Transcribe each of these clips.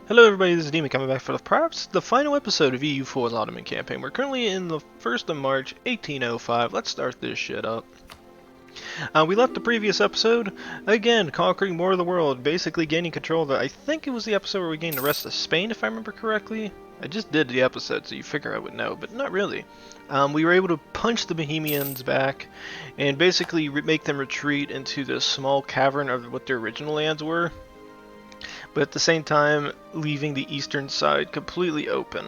Hello everybody, this is Demon coming back for perhaps the final episode of EU4's Ottoman campaign. We're currently in the 1st of March, 1805. Let's start this shit up. We left the previous episode, again, conquering more of the world, basically gaining control of I think it was the episode where we gained the rest of Spain, if I remember correctly. I just did the episode, so you figure I would know, but not really. We were able to punch the Bohemians back, and basically make them retreat into this small cavern of what their original lands were, but at the same time leaving the eastern side completely open.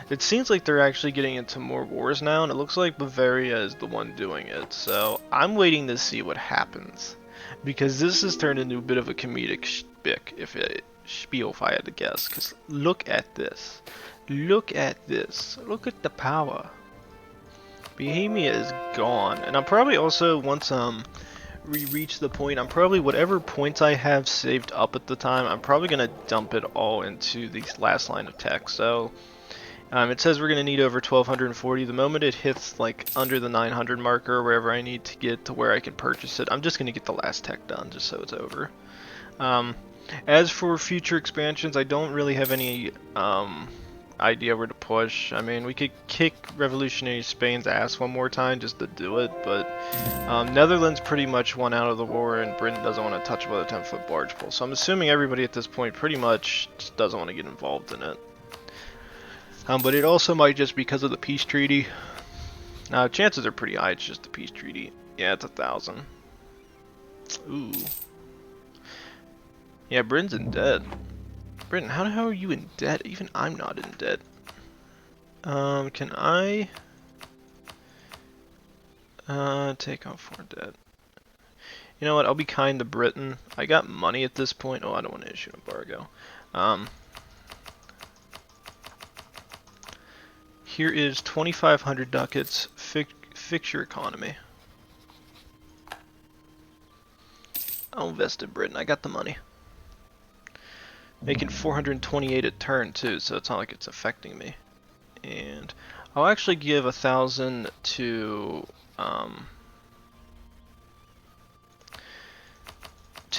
It seems like they're actually getting into more wars now, and it looks like Bavaria is the one doing it, so I'm waiting to see what happens, because this has turned into a bit of a comedic spiel if I had to guess, because look at this. Look at this. Look at the power. Bohemia is gone, and I'm probably also, once we reach the point, I'm probably, whatever points I have saved up at the time, I'm probably going to dump it all into the last line of text. So it says we're going to need over 1240. The moment it hits like under the 900 marker, wherever I need to get to where I can purchase it, I'm just going to get the last tech done just so it's over. As for future expansions, I don't really have any idea where to push. I mean, we could kick Revolutionary Spain's ass one more time just to do it, but Netherlands pretty much won out of the war, and Britain doesn't want to touch about a 10-foot barge pole. So I'm assuming everybody at this point pretty much just doesn't want to get involved in it. But it also might just because of the peace treaty. Chances are pretty high it's just a peace treaty. Yeah, it's 1,000. Ooh. Yeah, Britain's in debt. Britain, how the hell are you in debt? Even I'm not in debt. Can I take on foreign debt? You know what? I'll be kind to Britain. I got money at this point. Oh, I don't want to issue an embargo. Here is 2,500 ducats. Fix your economy. I'll invest in Britain. I got the money. Making 428 a turn too, so it's not like it's affecting me. And I'll actually give 1,000 to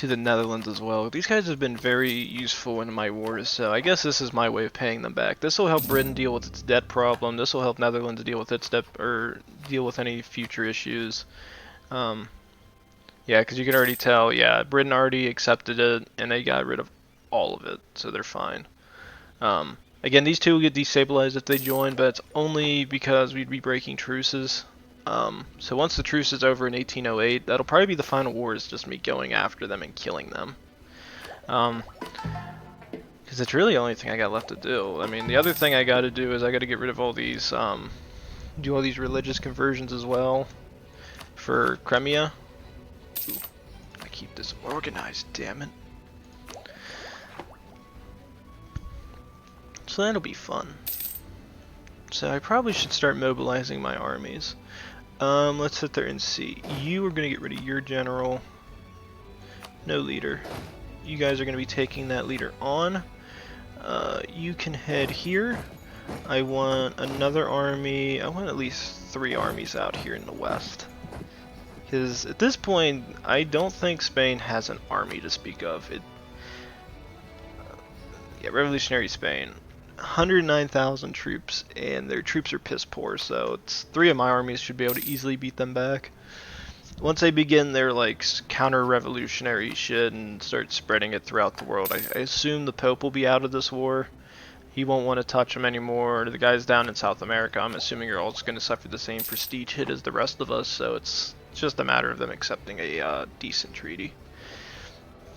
the Netherlands as well. These guys have been very useful in my wars, so I guess this is my way of paying them back. This will help Britain deal with its debt problem. This will help Netherlands deal with its debt, or deal with any future issues. Yeah, because you can already tell. Yeah, Britain already accepted it, and they got rid of all of it, so they're fine. Again, these two will get destabilized if they join, but it's only because we'd be breaking truces. So once the truce is over in 1808, that'll probably be the final war, is just me going after them and killing them. Because it's really the only thing I got left to do. I mean, the other thing I got to do is I got to get rid of all these, do all these religious conversions as well for Crimea. Ooh, I keep this organized, damn it. So that'll be fun. So I probably should start mobilizing my armies. Let's sit there and see. You are going to get rid of your general. No leader. You guys are going to be taking that leader on. You can head here. I want another army. I want at least 3 armies out here in the west. Because at this point, I don't think Spain has an army to speak of. Yeah, Revolutionary Spain. 109,000 troops, and their troops are piss poor, so it's 3 of my armies should be able to easily beat them back. Once they begin their like counter-revolutionary shit and start spreading it throughout the world, I assume the Pope will be out of this war. He won't want to touch them anymore. The guys down in South America, I'm assuming, are all just going to suffer the same prestige hit as the rest of us, so it's just a matter of them accepting a decent treaty.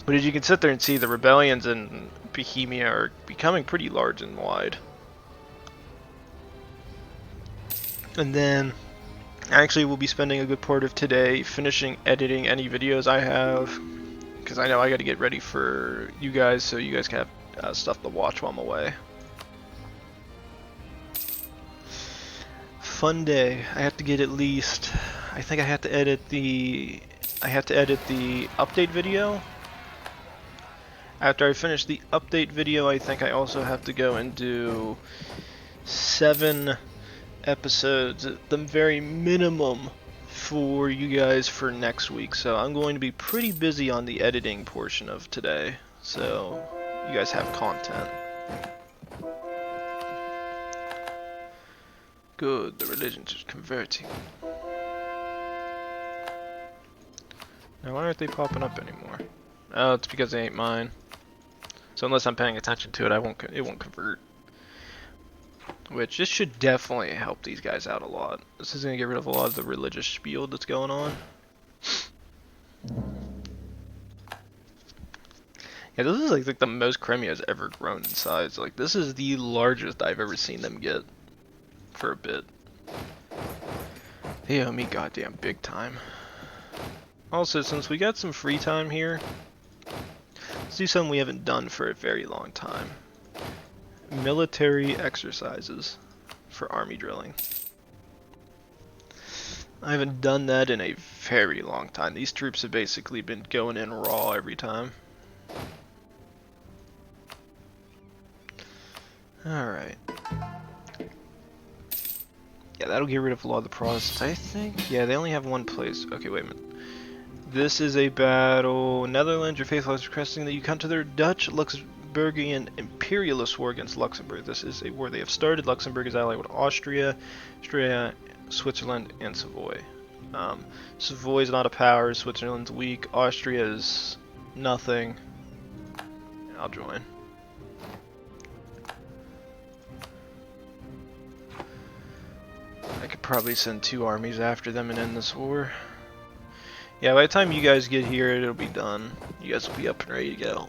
But as you can sit there and see, the rebellions in Bohemia are becoming pretty large and wide. And then, actually, we'll be spending a good part of today finishing editing any videos I have, because I know I got to get ready for you guys, so you guys can have stuff to watch while I'm away. Fun day. I have to get at least, I think I have to edit the update video. After I finish the update video, I think I also have to go and do 7 episodes at the very minimum for you guys for next week. So I'm going to be pretty busy on the editing portion of today. So you guys have content. Good, the religion's just converting. Now why aren't they popping up anymore? Oh, it's because they ain't mine. So unless I'm paying attention to it, it won't convert. Which, this should definitely help these guys out a lot. This is going to get rid of a lot of the religious spiel that's going on. Yeah, this is like the most Crimea's ever grown in size. Like, this is the largest I've ever seen them get for a bit. They owe me goddamn big time. Also, since we got some free time here, let's do something we haven't done for a very long time. Military exercises for army drilling. I haven't done that in a very long time. These troops have basically been going in raw every time. Alright. Yeah, that'll get rid of a lot of the Protestants, I think. Yeah, they only have one place. Okay, wait a minute. This is a battle. Netherlands, your faithful is requesting that you come to their Dutch, Luxembourgian imperialist war against Luxembourg. This is a war they have started. Luxembourg is allied with Austria, Switzerland, and Savoy. Savoy is not a power. Switzerland's weak. Austria is nothing. I'll join. I could probably send 2 armies after them and end this war. Yeah, by the time you guys get here, it'll be done. You guys will be up and ready to go.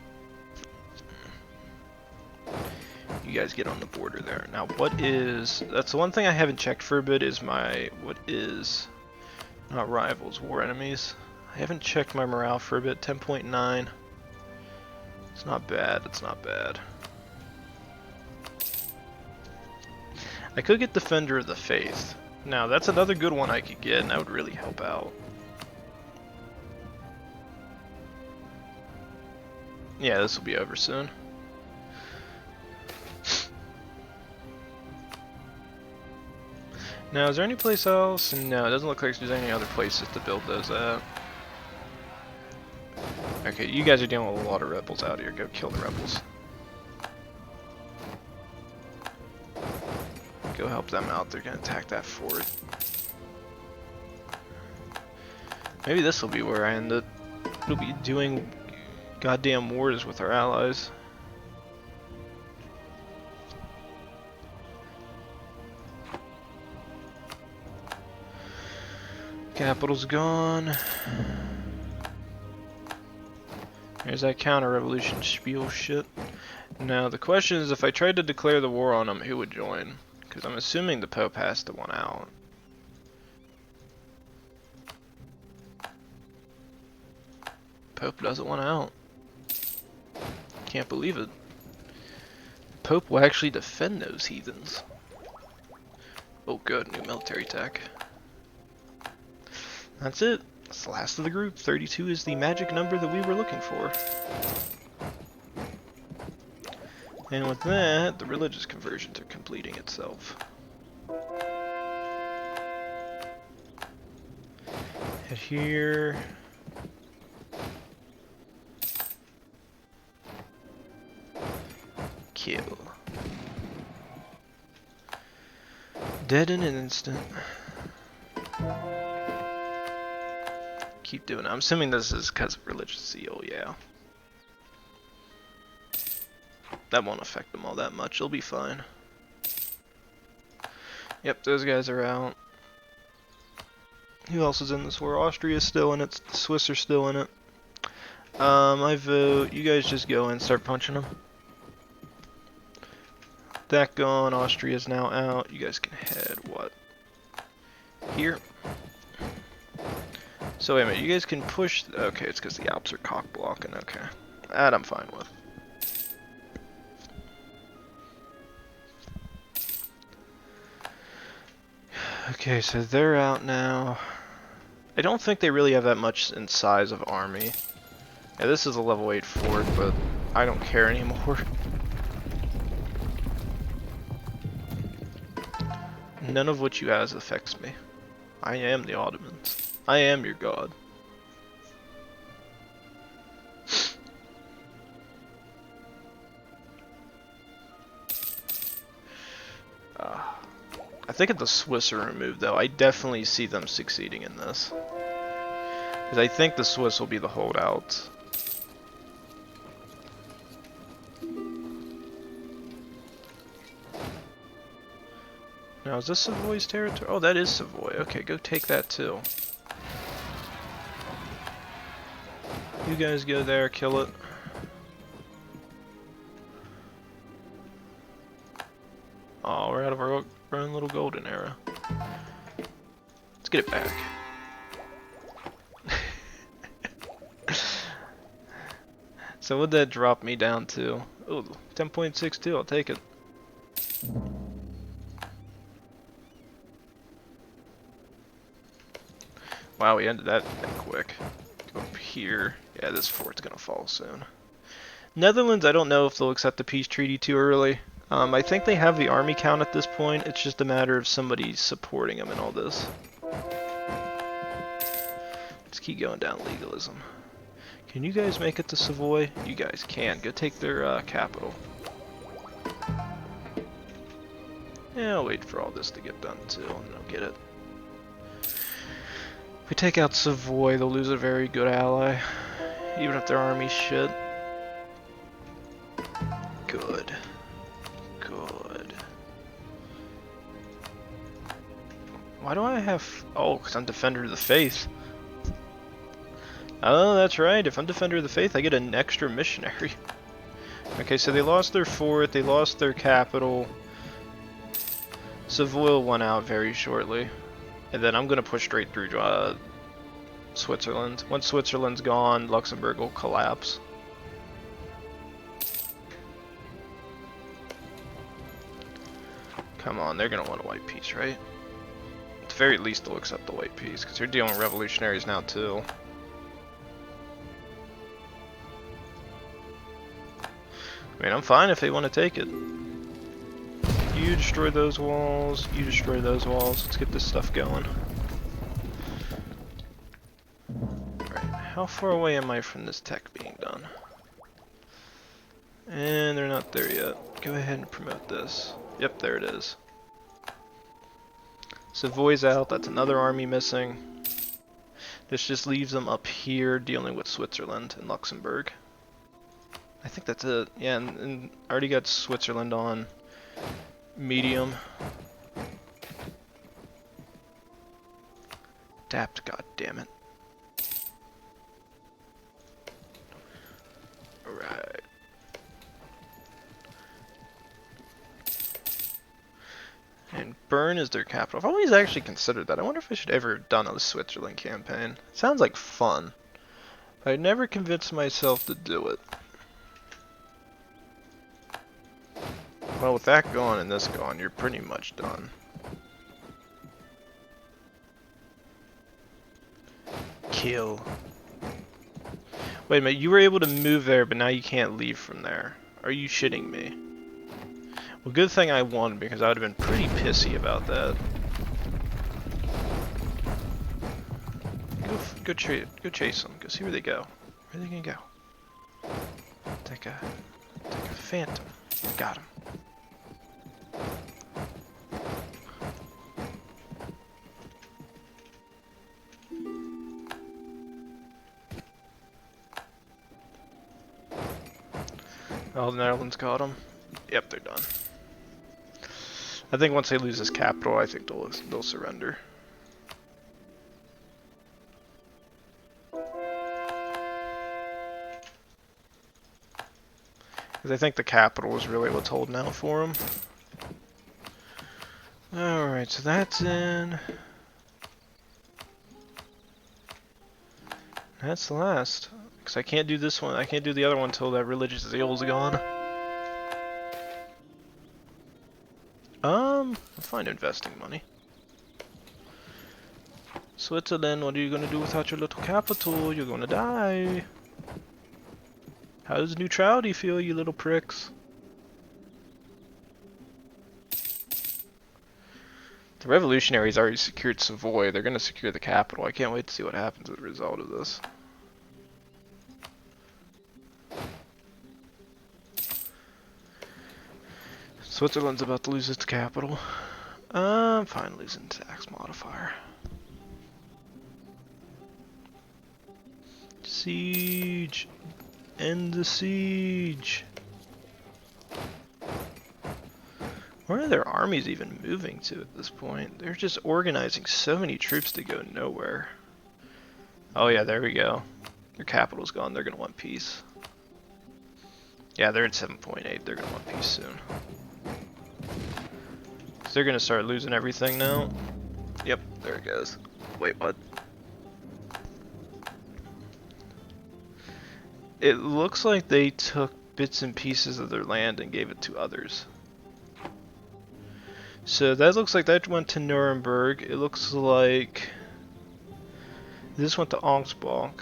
You guys get on the border there. Now, that's the one thing I haven't checked for a bit is not rivals, war enemies. I haven't checked my morale for a bit, 10.9. It's not bad, it's not bad. I could get Defender of the Faith. Now, that's another good one I could get, and that would really help out. Yeah, this will be over soon. Now, is there any place else? No, it doesn't look like there's any other places to build those at. Okay, you guys are dealing with a lot of rebels out here. Go kill the rebels. Go help them out. They're gonna attack that fort. Maybe this will be where I end up. We'll be doing goddamn wars with our allies. Capital's gone. There's that counter-revolution spiel shit. Now the question is, if I tried to declare the war on them, who would join? Because I'm assuming the Pope has to want out. Pope doesn't want out. Can't believe it. Pope will actually defend those heathens. Oh good, new military tech. That's it. That's the last of the group. 32 is the magic number that we were looking for. And with that, the religious conversions are completing itself. Head here. Kill. Dead in an instant. Keep doing it. I'm assuming this is because of religious zeal, yeah. That won't affect them all that much. They'll be fine. Yep, those guys are out. Who else is in this war? Austria's still in it. The Swiss are still in it. I vote. You guys just go and start punching them. That gone. Austria's now out. You guys can head what? Here. So wait a minute. You guys can push. Okay, it's because the Alps are cock blocking. Okay, that I'm fine with. Okay, so they're out now. I don't think they really have that much in size of army. Yeah, this is a level 8 fort, but I don't care anymore. None of what you has affects me. I am the Ottomans. I am your god. I think if the Swiss are removed, though, I definitely see them succeeding in this. Because I think the Swiss will be the holdouts. Now, is this Savoy's territory? Oh, that is Savoy. Okay, go take that too. You guys go there, kill it. Oh, we're out of our own little golden era. Let's get it back. So what'd that drop me down to? Oh, 10.62, I'll take it. Wow, we ended that quick. Go up here. Yeah, this fort's gonna fall soon. Netherlands, I don't know if they'll accept the peace treaty too early. I think they have the army count at this point. It's just a matter of somebody supporting them in all this. Let's keep going down legalism. Can you guys make it to Savoy? You guys can. Go take their capital. Yeah, I'll wait for all this to get done too, and they'll get it. If we take out Savoy, they'll lose a very good ally, even if their army's shit. Good. Good. Why do I have... Oh, because I'm Defender of the Faith. Oh, that's right. If I'm Defender of the Faith, I get an extra missionary. Okay, so they lost their fort, they lost their capital. Savoy won out very shortly. And then I'm going to push straight through Switzerland. Once Switzerland's gone, Luxembourg will collapse. Come on, they're going to want a white peace, right? At the very least, they'll accept the white peace, because they're dealing with revolutionaries now, too. I mean, I'm fine if they want to take it. You destroy those walls, you destroy those walls. Let's get this stuff going. Alright, how far away am I from this tech being done? And they're not there yet. Go ahead and promote this. Yep, there it is. Savoy's out, that's another army missing. This just leaves them up here dealing with Switzerland and Luxembourg. I think that's it. Yeah, and I already got Switzerland on medium. Tapped, god damn it. Alright. And Bern is their capital. I've always actually considered that. I wonder if I should ever have done a Switzerland campaign. It sounds like fun. But I never convinced myself to do it. Well, with that gone and this gone, you're pretty much done. Kill. Wait a minute, you were able to move there, but now you can't leave from there. Are you shitting me? Well, good thing I won, because I would have been pretty pissy about that. Go chase them. Go see where they go. Where are they gonna go? Take a phantom. Got him. Oh, the Netherlands got them. Yep, they're done. I think once they lose this capital, I think they'll surrender. Because I think the capital is really what's holding out for them. Alright, so that's in. That's the last. Because I can't do this one, I can't do the other one until that religious zeal's gone. I'll find investing money. Switzerland, what are you gonna do without your little capital? You're gonna die. How does neutrality feel, you little pricks? The revolutionaries already secured Savoy. They're gonna secure the capital. I can't wait to see what happens as a result of this. Switzerland's about to lose its capital. Fine, losing tax modifier. Siege! End the siege! Where are their armies even moving to at this point? They're just organizing so many troops to go nowhere. Oh yeah, there we go. Their capital's gone, they're gonna want peace. Yeah, they're at 7.8, they're gonna want peace soon. So they're gonna start losing everything now. Yep, there it goes. Wait, what? It looks like they took bits and pieces of their land and gave it to others. So that looks like that went to Nuremberg. It looks like this went to Augsburg.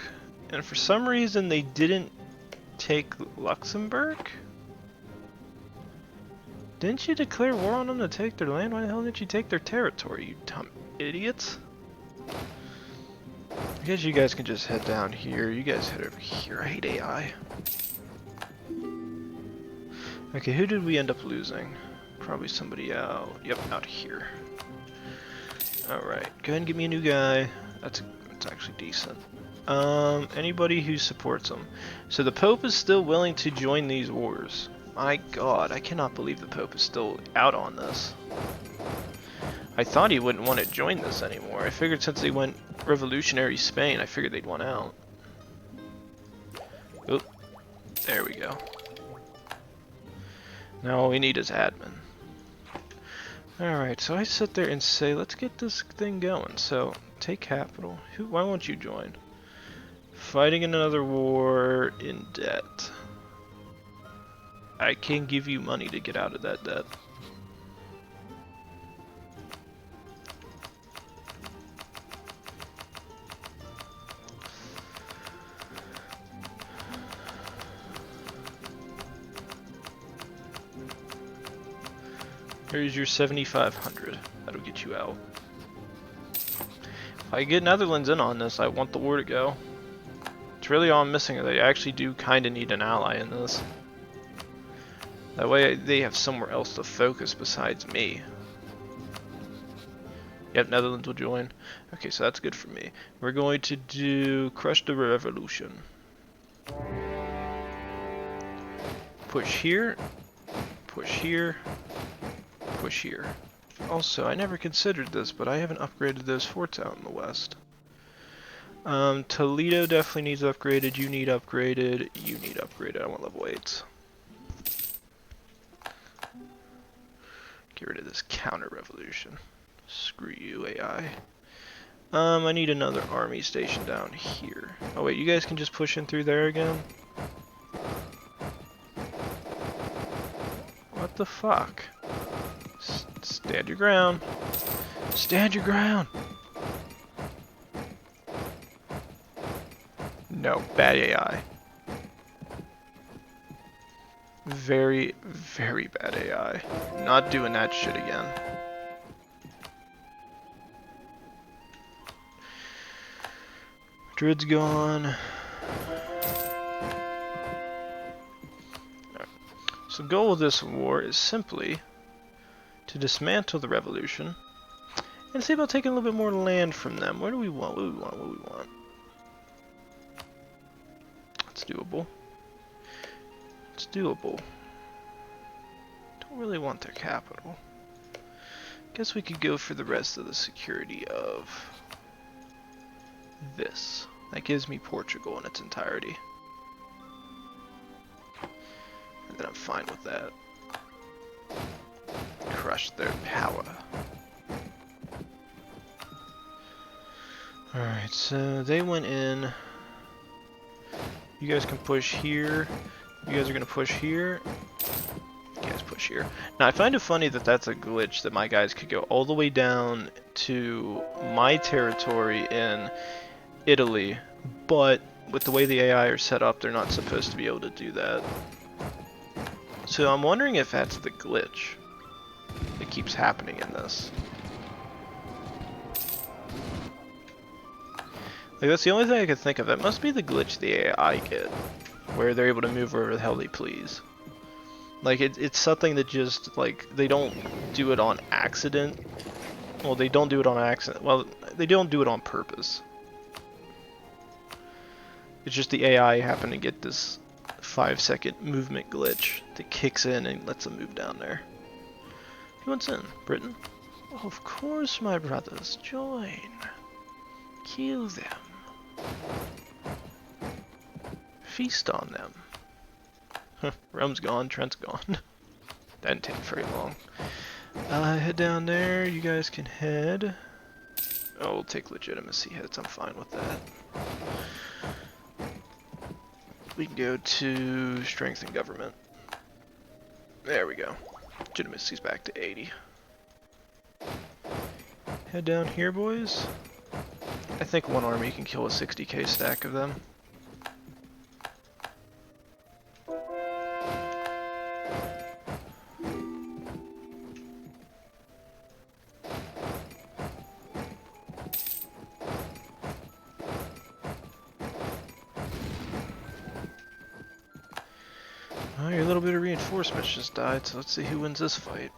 And for some reason they didn't take Luxembourg? Didn't you declare war on them to take their land? Why the hell didn't you take their territory, you dumb idiots? I guess you guys can just head down here. You guys head over here. I hate AI. Okay, who did we end up losing? Probably somebody out. Yep, out here. Alright, go ahead and give me a new guy. That's actually decent. Anybody who supports them. So the Pope is still willing to join these wars. My god, I cannot believe the Pope is still out on this. I thought he wouldn't want to join this anymore. I figured since they went revolutionary Spain, I figured they'd want out. Oop, there we go. Now all we need is admin. Alright, so I sit there and say, let's get this thing going. So, take capital. Why won't you join? Fighting in another war in debt. I can give you money to get out of that debt. Here's your 7,500. That'll get you out. If I get Netherlands in on this, I want the war to go. It's really all I'm missing. They actually do kind of need an ally in this. That way they have somewhere else to focus besides me. Yep, Netherlands will join. Okay, so that's good for me. We're going to do Crush the Revolution. Push here. Push here. Push here. Also, I never considered this, but I haven't upgraded those forts out in the west. Toledo definitely needs upgraded. You need upgraded. You need upgraded. I want level 8s. Get rid of this counter-revolution. Screw you, AI. I need another army station down here. Oh wait, you guys can just push in through there again? What the fuck? Stand your ground. Stand your ground! No, bad AI. Very, very bad AI. Not doing that shit again. Madrid's gone. Right. So the goal of this war is simply to dismantle the revolution and see about taking a little bit more land from them. What do we want? What do we want? What do we want? It's doable. It's doable. Don't really want their capital. Guess we could go for the rest of the security of this. That gives me Portugal in its entirety. And then I'm fine with that. Crush their power. Alright, so they went in. You guys can push here. You guys are going to push here. You guys push here. Now, I find it funny that that's a glitch, that my guys could go all the way down to my territory in Italy, but with the way the AI are set up, they're not supposed to be able to do that. So I'm wondering if that's the glitch that keeps happening in this. Like, that's the only thing I could think of. That must be the glitch the AI get, where they're able to move wherever the hell they please. Like, it's something that just, like, they don't do it on accident. Well, they don't do it on accident. Well, they don't do it on purpose. It's just the AI happen to get this 5-second movement glitch that kicks in and lets them move down there. Who wants in? Britain? Oh, of course, my brothers. Join. Kill them. Feast on them. Rome's gone, Trent's gone. That didn't take very long. Head down there, you guys can head. Oh, we'll take legitimacy hits, I'm fine with that. We can go to strength and government. There we go. Legitimacy's back to 80. Head down here, boys. I think one army can kill a 60k stack of them. Well, your little bit of reinforcements just died, so let's see who wins this fight.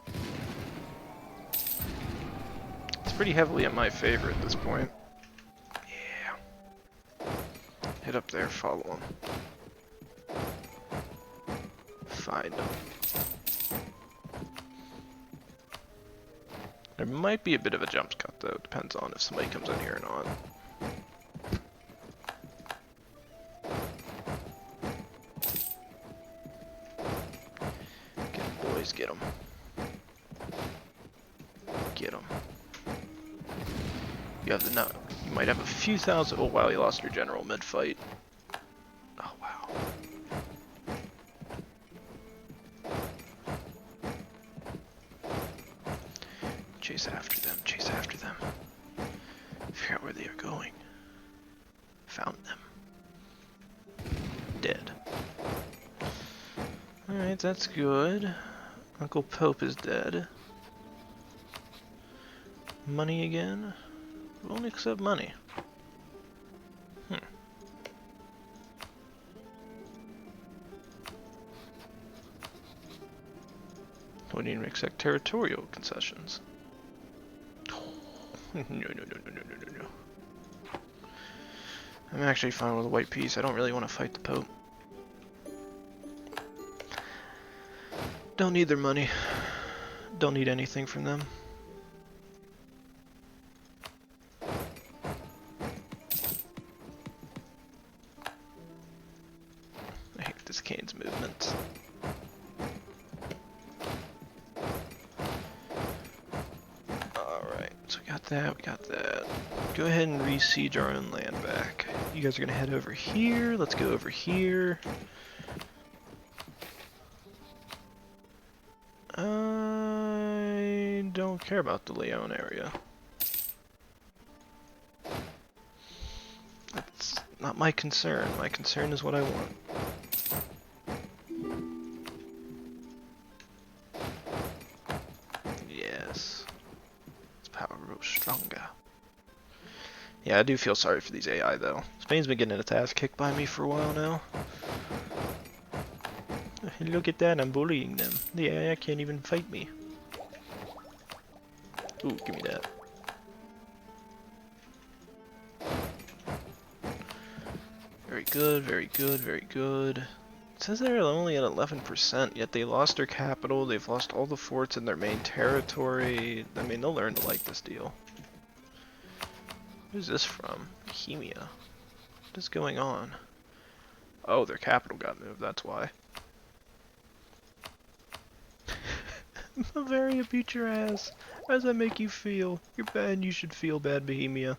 It's pretty heavily in my favor at this point. Yeah. Head up there, follow him. Find him. There might be a bit of a jump cut though, depends on if somebody comes in here or not. Get him, boys, get him. Get him. You have the nut. You might have a few thousand. Oh wow, you lost your general mid-fight. Oh wow. Chase after them, chase after them. Figure out where they are going. Found them. Dead. Alright, that's good. Uncle Pope is dead. Money again? Won't accept money. Wouldn't even accept territorial concessions. No. I'm actually fine with a white peace. I don't really want to fight the Pope. Don't need their money. Don't need anything from them. I hate this Kane's movements. Alright, so we got that, we got that. Go ahead and re-siege our own land back. You guys are gonna head over here. Let's go over here. I don't care about the Leon area. That's not my concern. My concern is what I want. Yes. This power grows stronger. Yeah, I do feel sorry for these AI though. Spain's been getting its ass kicked by me for a while now. Look at that, I'm bullying them. The AI can't even fight me. Ooh, give me that. Very good, very good, very good. It says they're only at 11%, yet they lost their capital, they've lost all the forts in their main territory. I mean, they'll learn to like this deal. Who's this from? Bohemia. What is going on? Oh, their capital got moved, that's why. Bavaria beat your ass. How does that make you feel? You're bad, you should feel bad, Bohemia.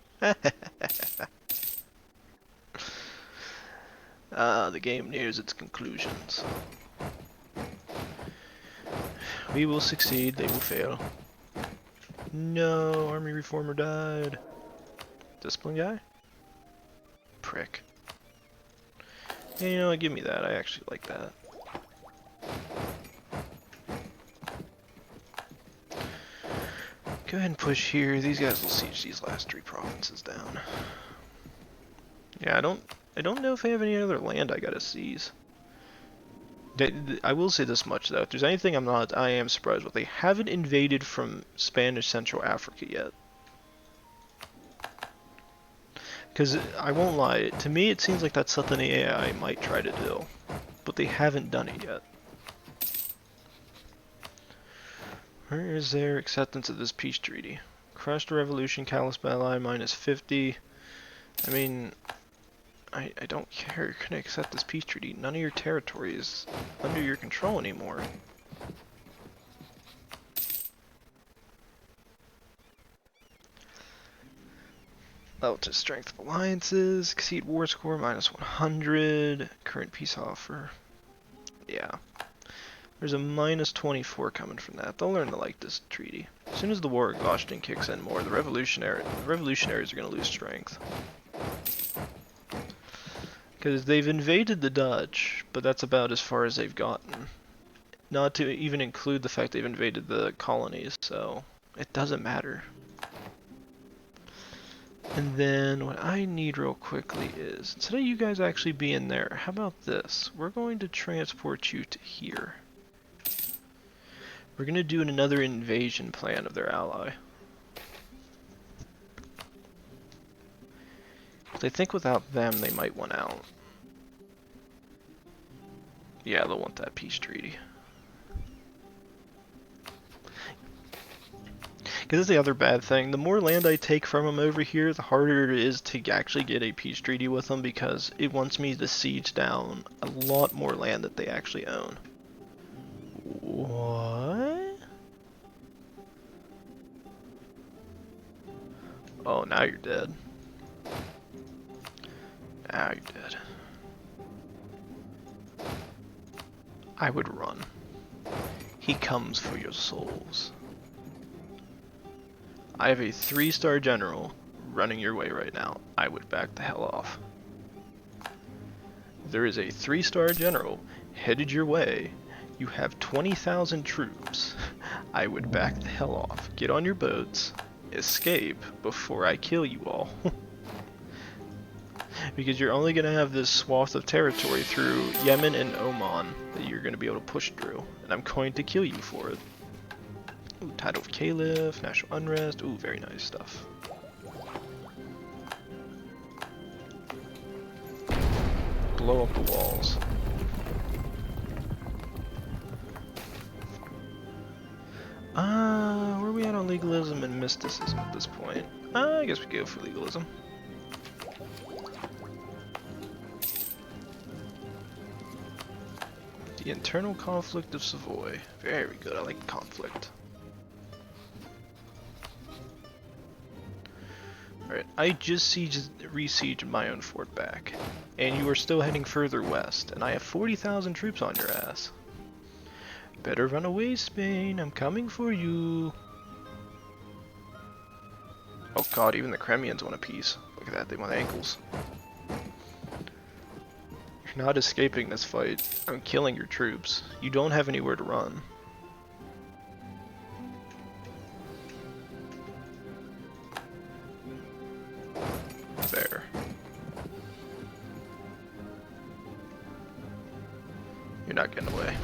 The game nears its conclusions. We will succeed, they will fail. No, army reformer died. Discipline guy? Prick. Yeah, you know what, give me that, I actually like that. Go ahead and push here. These guys will siege these last 3 provinces down. Yeah, I don't know if I have any other land I gotta seize. I will say this much though: if there's anything I am surprised with, they haven't invaded from Spanish Central Africa yet. Because I won't lie, to me it seems like that's something the AI might try to do, but they haven't done it yet. Where is their acceptance of this peace treaty? Crushed revolution, callous ally, -50. I mean, I don't care. You're gonna accept this peace treaty. None of your territory is under your control anymore. Level to strength of alliances, exceed war score, -100, current peace offer. Yeah. There's a -24 coming from that. They'll learn to like this treaty. As soon as the war exhaustion kicks in more, the revolutionaries are going to lose strength. Because they've invaded the Dutch, but that's about as far as they've gotten. Not to even include the fact they've invaded the colonies, so it doesn't matter. And then what I need real quickly is, instead of you guys actually being there, how about this? We're going to transport you to here. We're going to do another invasion plan of their ally. I think without them they might want out. Yeah, they'll want that peace treaty. Because that's the other bad thing. The more land I take from them over here, the harder it is to actually get a peace treaty with them, because it wants me to siege down a lot more land that they actually own. What? Oh, now you're dead. Now you're dead. I would run. He comes for your souls. I have a 3-star general running your way right now. I would back the hell off. There is a 3-star general headed your way. You have 20,000 troops. I would back the hell off. Get on your boats. Escape before I kill you all. Because you're only going to have this swath of territory through Yemen and Oman that you're going to be able to push through. And I'm going to kill you for it. Ooh, title of Caliph, national unrest. Ooh, very nice stuff. Blow up the walls. Where are we at on legalism and mysticism at this point? I guess we go for legalism. The internal conflict of Savoy. Very good, I like conflict. Alright, I just re-sieged my own fort back. And you are still heading further west, and I have 40,000 troops on your ass. Better run away, Spain, I'm coming for you. Oh god, even the Kremlians want a peace. Look at that, they want ankles. You're not escaping this fight. I'm killing your troops. You don't have anywhere to run. There. You're not getting away.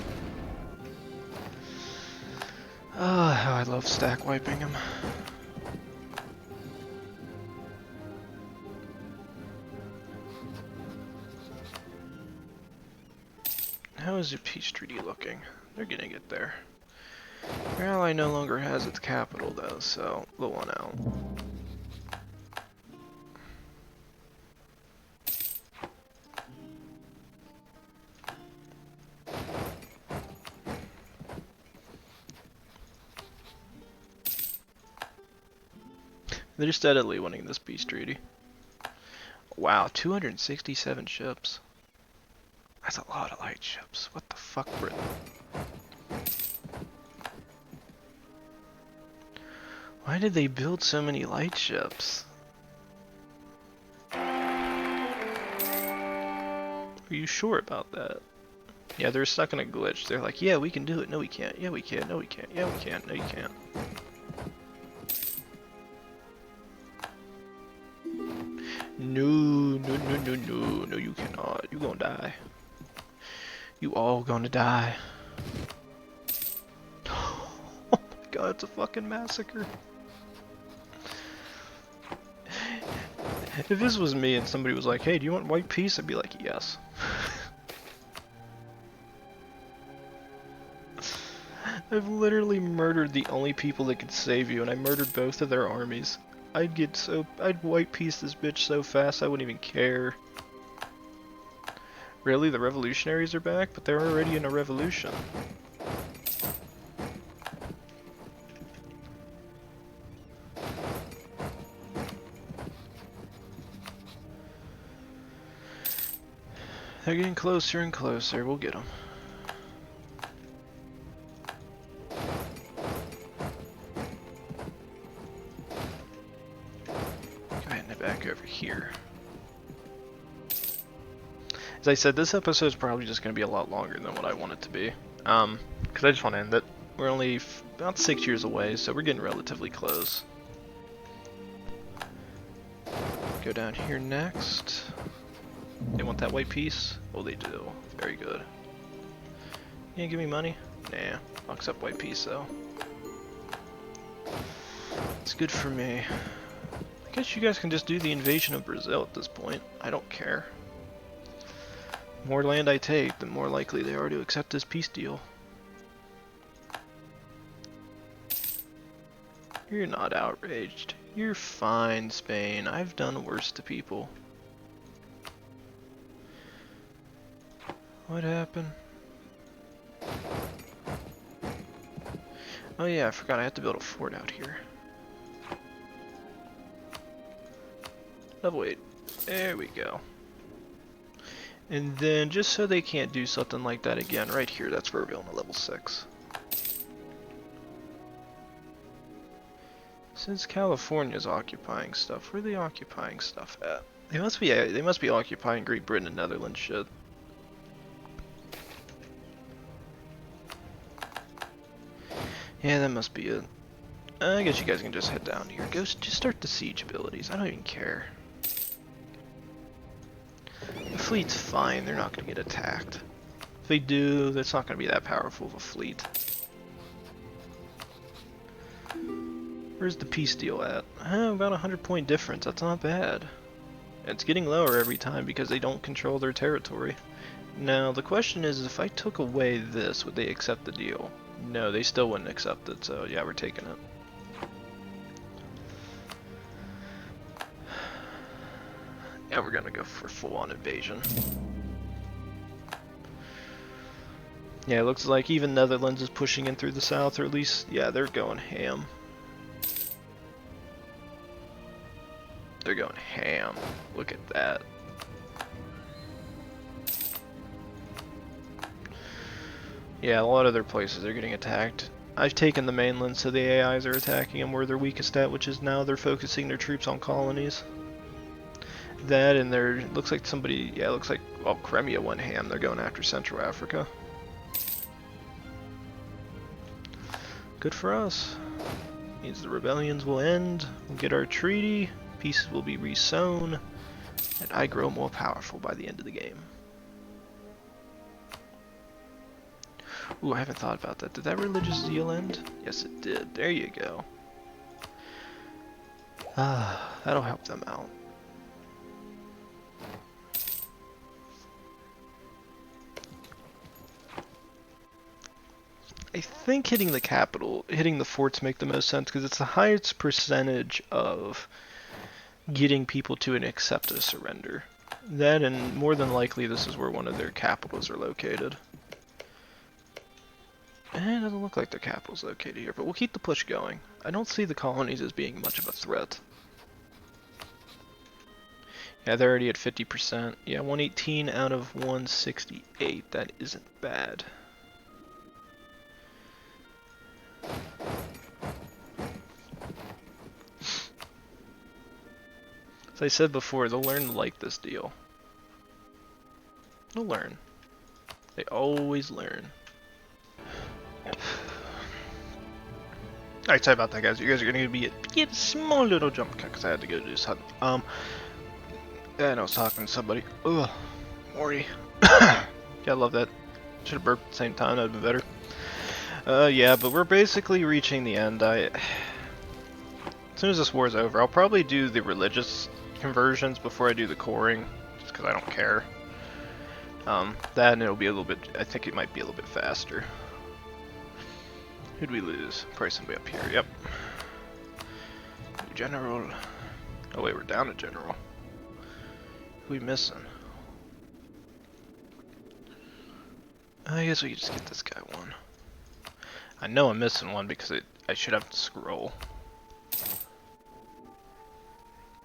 Ah, how I love stack wiping him. How is your peace treaty looking? They're gonna get there. Your ally no longer has its capital though, so they'll want out. They're steadily winning this peace treaty. Wow, 267 ships. That's a lot of light ships. What the fuck, Britain? Why did they build so many light ships? Are you sure about that? Yeah, they're stuck in a glitch. They're like, yeah, we can do it. No, we can't. Yeah, we can. No, we can't. Yeah, we can't. No, you can't. No, no, no, no, no. No, you cannot. You gonna die. You all gonna die. Oh my god, it's a fucking massacre. If this was me and somebody was like, hey, do you want white peace? I'd be like, yes. I've literally murdered the only people that could save you, and I murdered both of their armies. I'd white peace this bitch so fast I wouldn't even care. Really, the revolutionaries are back? But they're already in a revolution. They're getting closer and closer. We'll get them. Go ahead and head back over here. As I said, this episode's probably just going to be a lot longer than what I want it to be. Because I just want to end it. We're only about 6 years away, so we're getting relatively close. Go down here next. They want that white piece? Oh, they do. Very good. You gonna give me money? Nah. I'll accept white piece, though. It's good for me. I guess you guys can just do the invasion of Brazil at this point. I don't care. The more land I take, the more likely they are to accept this peace deal. You're not outraged. You're fine, Spain. I've done worse to people. What happened? Oh yeah, I forgot I had to build a fort out here. Level 8. There we go. And then, just so they can't do something like that again, right here, that's where we're building a level 6. Since California's occupying stuff, where are they occupying stuff at? They must be occupying Great Britain and Netherlands shit. Yeah, that must be it. I guess you guys can just head down here. Just start the siege abilities. I don't even care. The fleet's fine. They're not going to get attacked. If they do, that's not going to be that powerful of a fleet. Where's the peace deal at? About 100-point difference. That's not bad. It's getting lower every time because they don't control their territory. Now, the question is, if I took away this, would they accept the deal? No, they still wouldn't accept it, so yeah, we're taking it. Yeah, we're gonna go for full-on invasion. Yeah, it looks like even Netherlands is pushing in through the south, or at least, yeah, they're going ham. They're going ham. Look at that. Yeah, a lot of their places are getting attacked. I've taken the mainland, so the AIs are attacking them where they're weakest at, which is now they're focusing their troops on colonies. That and there looks like somebody, yeah, looks like, well, Crimea went ham. They're going after Central Africa. Good for us. Means the rebellions will end. We'll get our treaty. Pieces will be resown, and I grow more powerful by the end of the game. Ooh, I haven't thought about that. Did that religious zeal end? Yes, it did. There you go. Ah, that'll help them out. I think hitting the capital, hitting the forts make the most sense because it's the highest percentage of getting people to accept a surrender. That, and more than likely this is where one of their capitals are located. And it doesn't look like their capital's located here, but we'll keep the push going. I don't see the colonies as being much of a threat. Yeah, they're already at 50%. Yeah, 118 out of 168. That isn't bad. As I said before, they'll learn to like this deal. They'll learn. They always learn. Alright, sorry about that, guys. You guys are gonna be a small little jump cut because I had to go do something. And I was talking to somebody. Ugh, Maury. Gotta love that Should have burped at the same time, that would have been better. Yeah, but we're basically reaching the end. As soon as this war is over, I'll probably do the religious conversions before I do the coring, just because I don't care. That and it'll be a little bit, I think it might be a little bit faster. Who'd we lose? Probably somebody up here, yep. General. Oh wait, we're down to general. Who we missing? I guess we could just get this guy one. I know I'm missing one because I should have to scroll.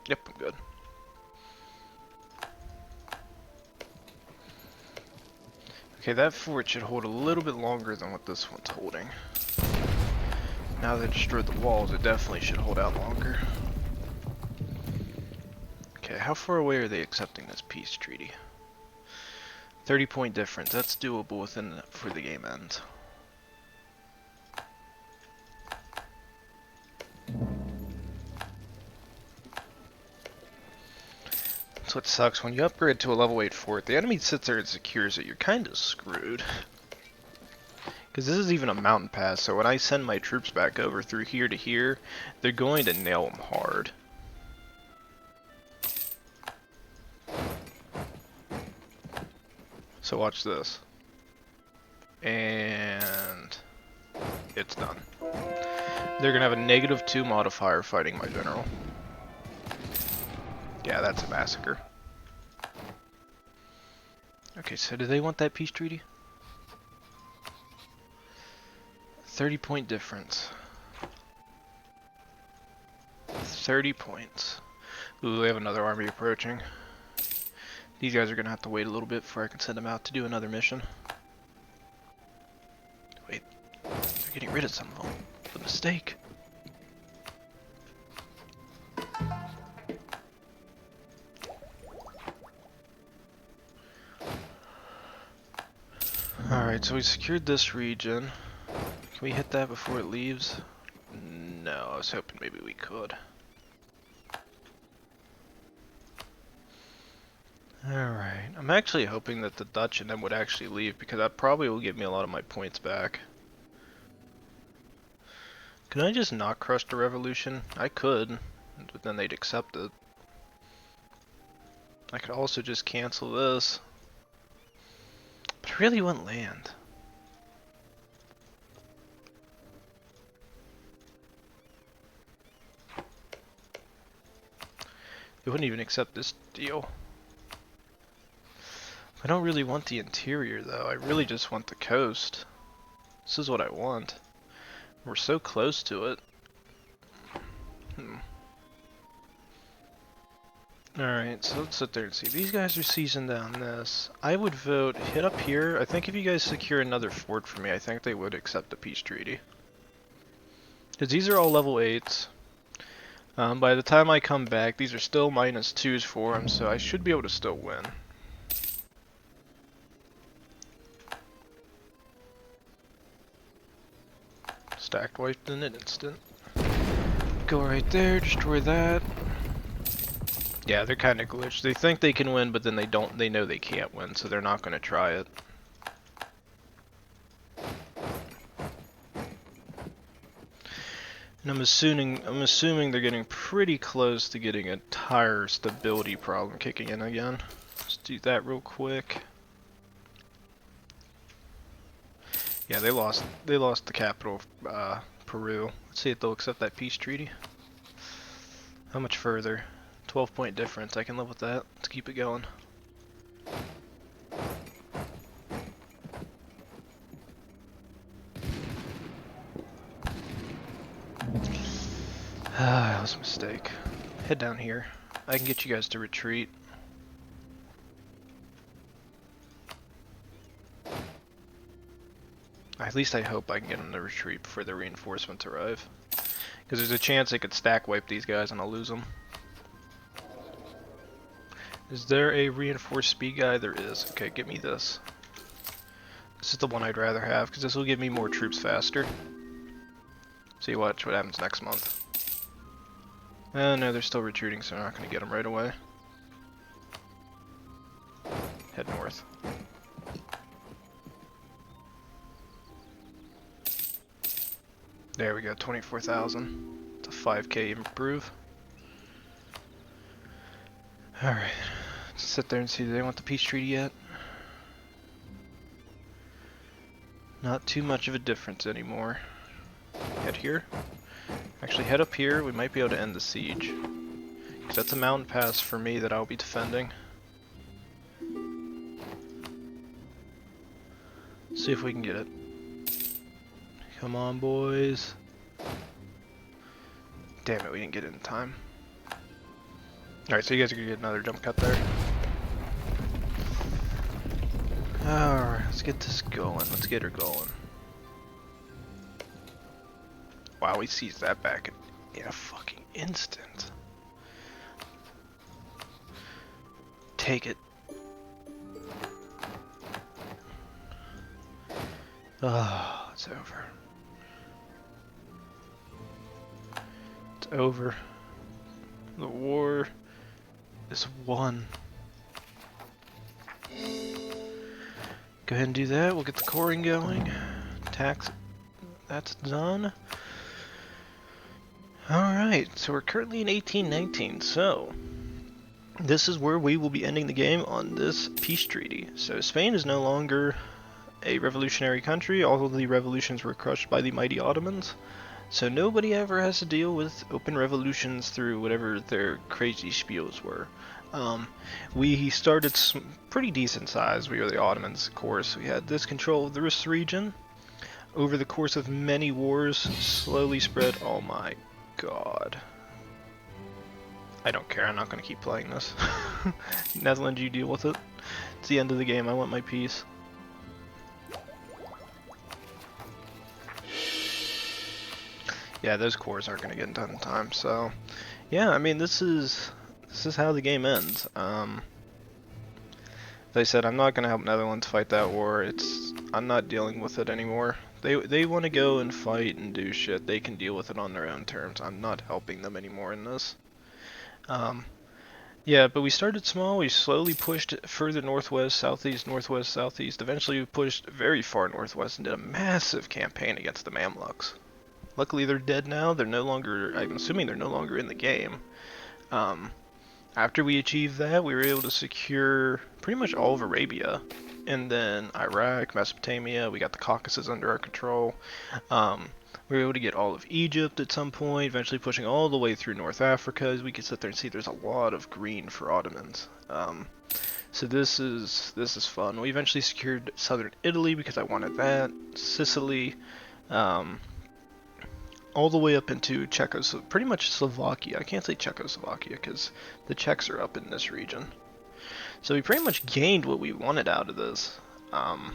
Yep, I'm good. Okay, that fort should hold a little bit longer than what this one's holding. Now they destroyed the walls, it definitely should hold out longer. Okay, how far away are they accepting this peace treaty? 30-point difference, that's doable before the game ends. That's what sucks, when you upgrade to a level 8 fort, the enemy sits there and secures it, you're kinda screwed. Because this is even a mountain pass, so when I send my troops back over through here to here, they're going to nail them hard. So watch this. And it's done. They're going to have a -2 modifier fighting my general. Yeah, that's a massacre. Okay, so do they want that peace treaty? 30-point difference. 30 points. Ooh, they have another army approaching. These guys are gonna have to wait a little bit before I can send them out to do another mission. Wait, they're getting rid of some of them. What a mistake. Alright, so we secured this region. Can we hit that before it leaves? No, I was hoping maybe we could. Alright, I'm actually hoping that the Dutch and them would actually leave because that probably will give me a lot of my points back. Can I just not crush the revolution? I could, but then they'd accept it. I could also just cancel this. But I really want land. They wouldn't even accept this deal. I don't really want the interior though, I really just want the coast. This is what I want. We're so close to it. Alright, so let's sit there and see. These guys are seasoned down this. I would vote hit up here. I think if you guys secure another fort for me, I think they would accept the peace treaty. Because these are all level 8s. By the time I come back, these are still -2s for them, so I should be able to still win. Stacked wiped in an instant. Go right there, destroy that. Yeah, they're kind of glitched. They think they can win, but then they don't. They know they can't win, so they're not going to try it. And I'm assuming they're getting pretty close to getting a tire stability problem kicking in again. Let's do that real quick. Yeah, they lost the capital of Peru. Let's see if they'll accept that peace treaty. How much further? 12-point difference. I can live with that. Let's keep it going. That was a mistake. Head down here. I can get you guys to retreat. At least I hope I can get them to retreat before the reinforcements arrive. Because there's a chance they could stack wipe these guys and I'll lose them. Is there a reinforced speed guy? There is. Okay, get me this. This is the one I'd rather have because this will give me more troops faster. See what happens next month. Oh no, they're still retreating, so I'm not going to get them right away. Head north. There we go, 24,000. It's a 5k improve. Alright, let's sit there and see, do they want the peace treaty yet? Not too much of a difference anymore. Head here. Actually, head up here, we might be able to end the siege. Because that's a mountain pass for me that I'll be defending. See if we can get it. Come on, boys. Damn it, we didn't get it in time. Alright, so you guys are gonna get another jump cut there. Alright, let's get this going. Let's get her going. Wow, he sees that back in a fucking instant. Take it. Oh, it's over. It's over. The war is won. Go ahead and do that. We'll get the coring going. Tax. That's done. Alright, so we're currently in 1819, so this is where we will be ending the game on this peace treaty. So Spain is no longer a revolutionary country. All of the revolutions were crushed by the mighty Ottomans. So nobody ever has to deal with open revolutions through whatever their crazy spiels were. We started pretty decent size. We were the Ottomans, of course. We had this control of this region. Over the course of many wars, slowly spread. Oh my god. I don't care. I'm not going to keep playing this. Netherlands, you deal with it. It's the end of the game. I want my peace. Yeah, those cores aren't going to get done in time, so yeah, I mean, this is how the game ends. As I said, I'm not going to help Netherlands fight that war. I'm not dealing with it anymore. They want to go and fight and do shit. They can deal with it on their own terms. I'm not helping them anymore in this. Yeah, but we started small. We slowly pushed further northwest, southeast, northwest, southeast. Eventually we pushed very far northwest and did a massive campaign against the Mamluks. Luckily they're dead now. They're no longer, I'm assuming they're no longer in the game. After we achieved that, we were able to secure pretty much all of Arabia. And then Iraq, Mesopotamia, we got the Caucasus under our control. We were able to get all of Egypt at some point, eventually pushing all the way through North Africa. As we can sit there and see there's a lot of green for Ottomans. So this is fun. We eventually secured southern Italy because I wanted that. Sicily. All the way up into Czechoslovakia, pretty much Slovakia. I can't say Czechoslovakia because the Czechs are up in this region. So we pretty much gained what we wanted out of this. Let's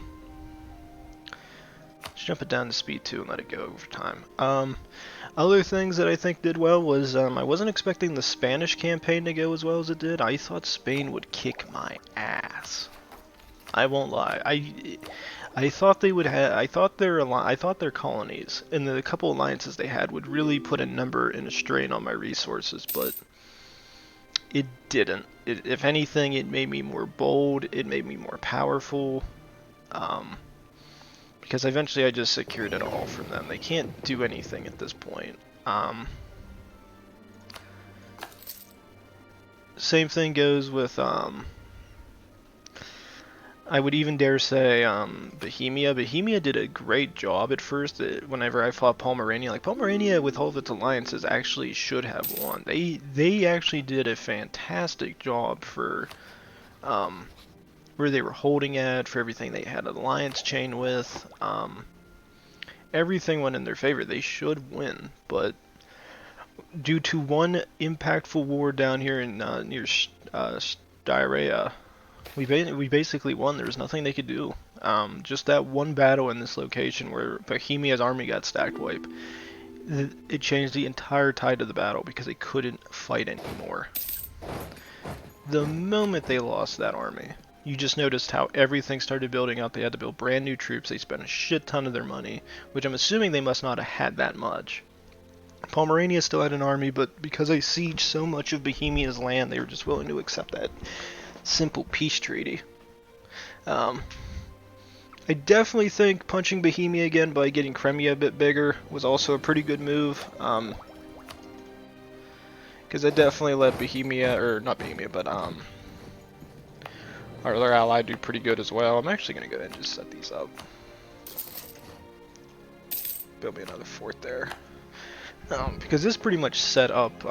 jump it down to speed 2 and let it go over time. Other things that I think did well was I wasn't expecting the Spanish campaign to go as well as it did. I thought Spain would kick my ass. I won't lie. I thought they would have. I thought their colonies and the couple alliances they had would really put a number and a strain on my resources, but it didn't. If anything, it made me more bold. It made me more powerful. Because eventually I just secured it all from them. They can't do anything at this point. Same thing goes with I would even dare say Bohemia. Bohemia did a great job at first. Whenever I fought Pomerania, like Pomerania with all of its alliances actually should have won. They actually did a fantastic job for where they were holding at, for everything they had an alliance chain with. Everything went in their favor. They should win, but due to one impactful war down here in near Styria, we basically won. There was nothing they could do. Just that one battle in this location where Bohemia's army got stacked wipe, it changed the entire tide of the battle because they couldn't fight anymore. The moment they lost that army, you just noticed how everything started building up. They had to build brand new troops. They spent a shit ton of their money, which I'm assuming they must not have had that much. Pomerania still had an army, but because they sieged so much of Bohemia's land, they were just willing to accept that simple peace treaty. I definitely think punching Bohemia again by getting Crimea a bit bigger was also a pretty good move. Because I definitely let Bohemia, or not Bohemia, but our other ally do pretty good as well. I'm actually going to go ahead and just set these up. Build me another fort there. Because this pretty much set up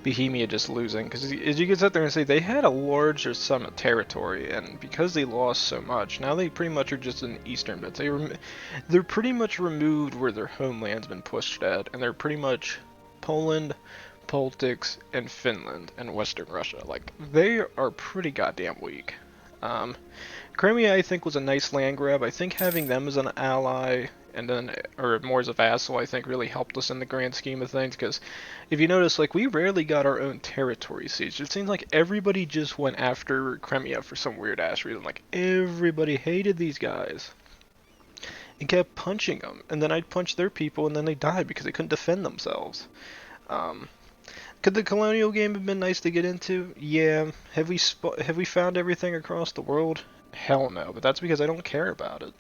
Bohemia just losing. Because as you can sit there and say, they had a larger sum of territory, and because they lost so much, now they pretty much are just in the eastern bits. They're pretty much removed where their homeland's been pushed at, and they're pretty much Poland, Baltics, and Finland, and Western Russia. Like, they are pretty goddamn weak. Crimea, I think, was a nice land grab. I think having them as an ally, and then, or more as a vassal, I think really helped us in the grand scheme of things, because if you notice, like, we rarely got our own territory siege. It seems like everybody just went after Crimea for some weird ass reason. Like, everybody hated these guys and kept punching them, and then I'd punch their people, and then they died because they couldn't defend themselves. Could the colonial game have been nice to get into? Yeah. Have we found everything across the world? Hell no, but that's because I don't care about it.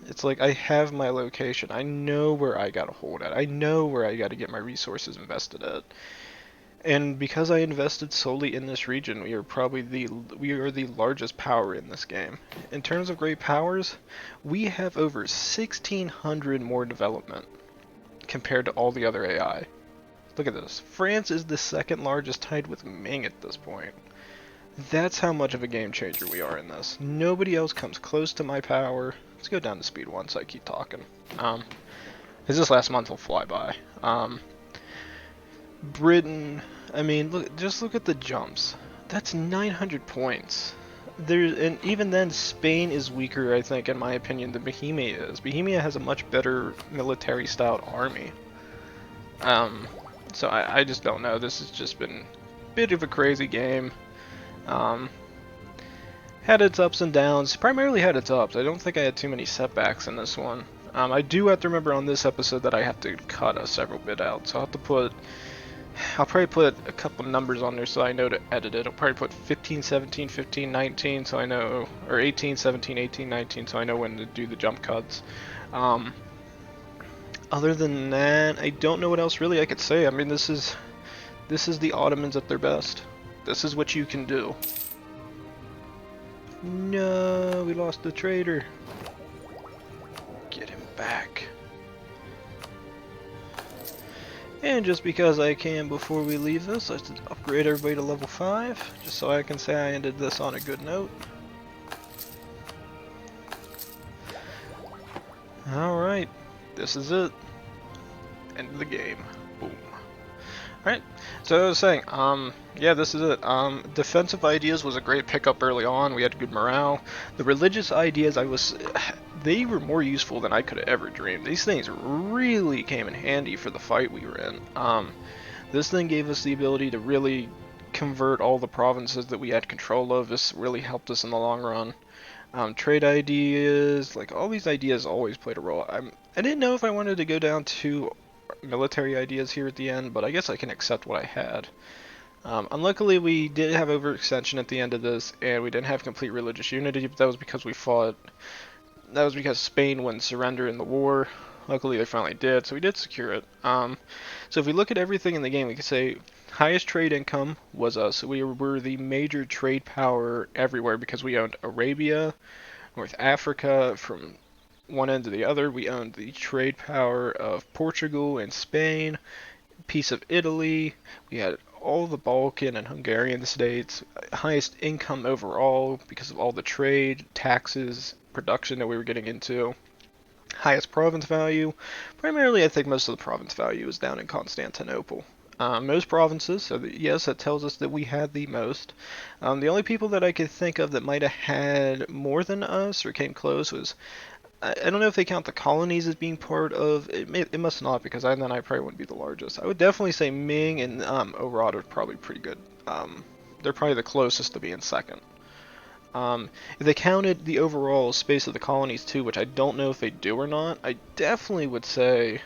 It's like, I have my location. I know where I gotta hold at. I know where I gotta get my resources invested at. And because I invested solely in this region, we are the largest power in this game. In terms of great powers, we have over 1,600 more development compared to all the other AI. Look at this. France is the second largest, tied with Ming at this point. That's how much of a game changer we are in this. Nobody else comes close to my power. Let's go down to speed 1 so I keep talking. Because this last month will fly by. Britain, I mean, just look at the jumps. That's 900 points. And even then, Spain is weaker, I think, in my opinion, than Bohemia is. Bohemia has a much better military-styled army. So I just don't know. This has just been a bit of a crazy game. Had its ups and downs. Primarily had its ups. I don't think I had too many setbacks in this one. I do have to remember on this episode that I have to cut a several bit out. So I'll probably put a couple numbers on there so I know to edit it. I'll probably put 15, 17, 15, 19 so I know, or 18, 17, 18, 19 so I know when to do the jump cuts. Other than that, I don't know what else really I could say. I mean, this is the Ottomans at their best. This is what you can do. No, we lost the trader. Get him back. And just because I can before we leave this, let's upgrade everybody to level 5, just so I can say I ended this on a good note. Alright, this is it. End of the game. Boom. Alright, so I was saying, yeah, this is it. Defensive ideas was a great pickup early on. We had good morale. The religious ideas, they were more useful than I could have ever dreamed. These things really came in handy for the fight we were in. This thing gave us the ability to really convert all the provinces that we had control of. This really helped us in the long run. Trade ideas, like all these ideas always played a role. I didn't know if I wanted to go down to military ideas here at the end, but I guess I can accept what I had. Unluckily, we did have overextension at the end of this, and we didn't have complete religious unity, but that was because we fought. That was because Spain wouldn't surrender in the war. Luckily, they finally did, so we did secure it. So if we look at everything in the game, we can say highest trade income was us. We were the major trade power everywhere because we owned Arabia, North Africa, from one end to the other. We owned the trade power of Portugal and Spain, piece of Italy. We had all the Balkan and Hungarian states. Highest income overall because of all the trade, taxes, production that we were getting into. Highest province value. Primarily, I think most of the province value is down in Constantinople. Most provinces, so yes, that tells us that we had the most. The only people that I could think of that might have had more than us or came close was, I don't know if they count the colonies as being part of it. It must not, because then I probably wouldn't be the largest. I would definitely say Ming and Orad are probably pretty good. They're probably the closest to being second. If they counted the overall space of the colonies too, which I don't know if they do or not, I definitely would say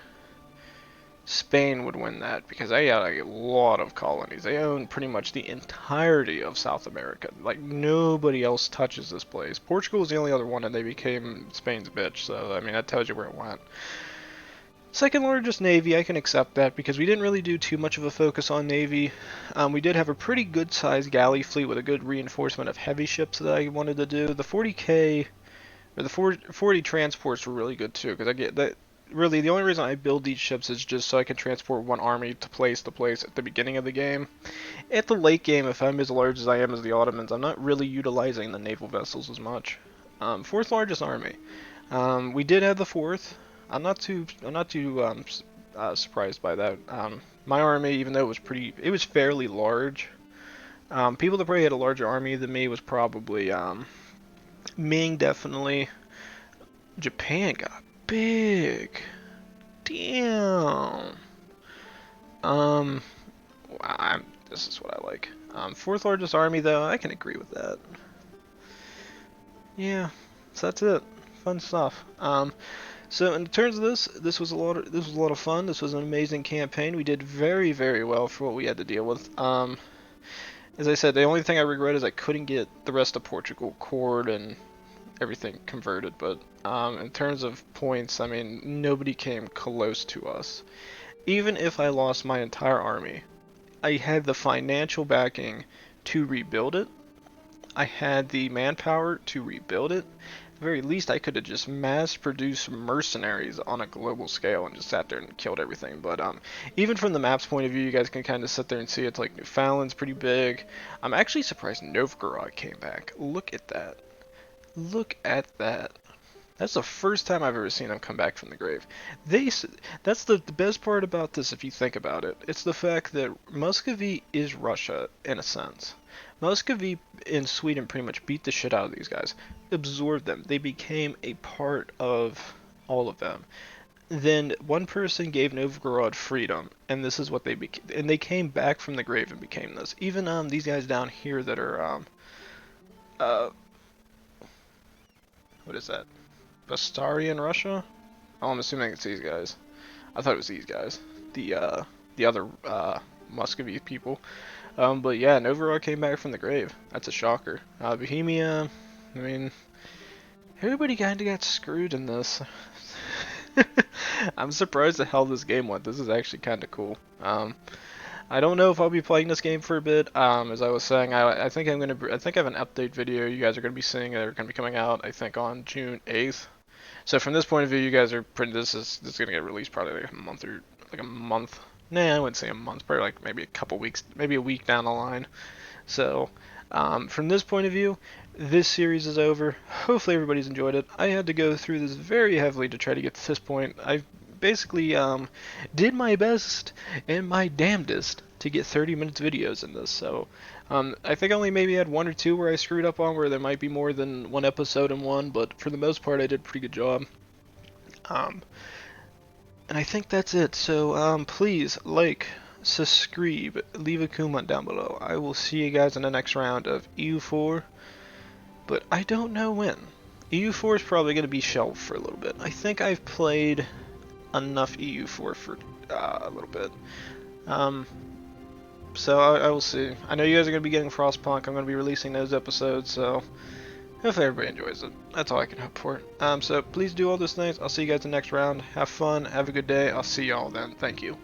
Spain would win that because they had a lot of colonies. They own pretty much the entirety of South America. Like, nobody else touches this place. Portugal was the only other one, and they became Spain's bitch. So, I mean, that tells you where it went. Second largest navy, I can accept that because we didn't really do too much of a focus on navy. We did have a pretty good sized galley fleet with a good reinforcement of heavy ships that I wanted to do. The 40K, or the 40 transports were really good too, because I get that. Really, the only reason I build these ships is just so I can transport one army to place at the beginning of the game. At the late game, if I'm as large as I am as the Ottomans, I'm not really utilizing the naval vessels as much. Fourth largest army. We did have the fourth. I'm not too surprised by that. My army, even though it was fairly large. People that probably had a larger army than me was probably Ming, definitely. Japan got big. Damn. This is what I like. Fourth largest army, though, I can agree with that. Yeah, so that's it. Fun stuff. So in terms of this was a lot of fun. This was an amazing campaign. We did very, very well for what we had to deal with. As I said, the only thing I regret is I couldn't get the rest of Portugal cord and everything converted. But in terms of points, I mean, nobody came close to us. Even if I lost my entire army, I had the financial backing to rebuild it. I had the manpower to rebuild it. At the very least, I could have just mass-produced mercenaries on a global scale and just sat there and killed everything. But even from the map's point of view, you guys can kind of sit there and see it's like Newfoundland's pretty big. I'm actually surprised Novgorod came back. Look at that. Look at that. That's the first time I've ever seen them come back from the grave. That's the best part about this, if you think about it. It's the fact that Muscovy is Russia, in a sense. Muscovy and Sweden pretty much beat the shit out of these guys. Absorbed them. They became a part of all of them. Then one person gave Novgorod freedom, and this is what they became. And they came back from the grave and became this. Even these guys down here that are what is that? Bastarian Russia? Oh, I'm assuming it's these guys. I thought it was these guys. The other Muscovy people. But yeah, Novgorod came back from the grave. That's a shocker. Bohemia, I mean, everybody kind of got screwed in this. I'm surprised at how this game went. This is actually kind of cool. I don't know if I'll be playing this game for a bit. As I was saying, I think I have an update video you guys are going to be seeing. They're going to be coming out, I think, on June 8th. So from this point of view, you guys are pretty. This is going to get released probably like a month. Nah, I wouldn't say a month. Probably like maybe a couple weeks, maybe a week down the line. So from this point of view, this series is over. Hopefully everybody's enjoyed it. I had to go through this very heavily to try to get to this point. I basically did my best and my damnedest to get 30 minutes videos in this. So I think I only maybe had one or two where I screwed up on, where there might be more than one episode in one, but for the most part I did a pretty good job. And I think that's it. So please like, subscribe, leave a comment down below. I will see you guys in the next round of EU4, but I don't know when. EU4 is probably going to be shelved for a little bit. I think I've played enough EU4 for a little bit. So I will see. I know you guys are going to be getting Frostpunk. I'm going to be releasing those episodes, so hopefully everybody enjoys it. That's all I can hope for. So please do all those things. I'll see you guys in the next round. Have fun. Have a good day. I'll see y'all then. Thank you.